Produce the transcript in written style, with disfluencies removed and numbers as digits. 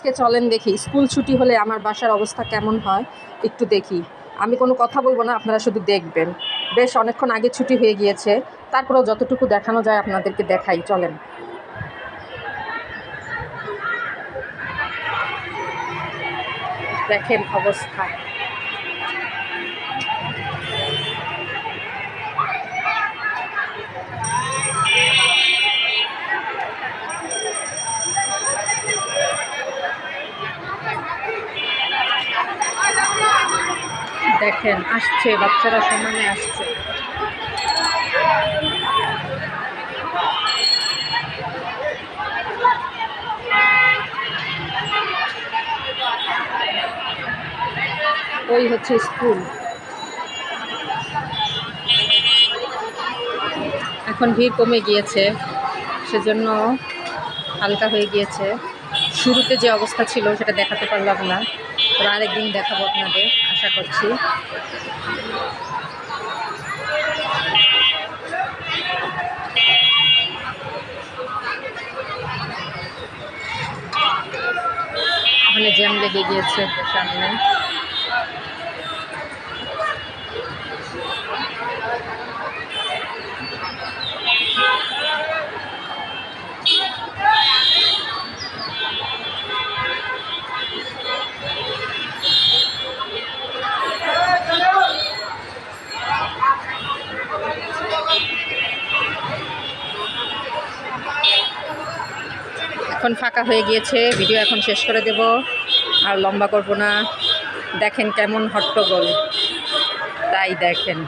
আজকে চলেন দেখি স্কুল ছুটি হলে আমার বাসার অবস্থা কেমন হয় একটু দেখি। আমি কোনো কথা বলবো না, আপনারা শুধু দেখবেন। বেশ অনেকক্ষণ আগে ছুটি হয়ে গিয়েছে, তারপরেও যতটুকু দেখানো যায় আপনাদেরকে দেখাই, চলেন। দেখেন অবস্থা। দেখেন আসছে, বাচ্চারা সমানে আসছে। ওই হচ্ছে স্কুল। এখন ভিড় কমে গিয়েছে, সেজন্য হালকা হয়ে গিয়েছে। শুরুতে যে অবস্থা ছিল সেটা দেখাতে পারলাম না, তবে আরেকদিন দেখাবো আপনাদের, আশা করছি। ওখানে জ্যাম লেগে গিয়েছে সামনে। এখন ফাঁকা হয়ে গিয়েছে, ভিডিও এখন শেষ করে দেব, আর লম্বা করব না। দেখেন কেমন হট্টগোল, তাই দেখেন।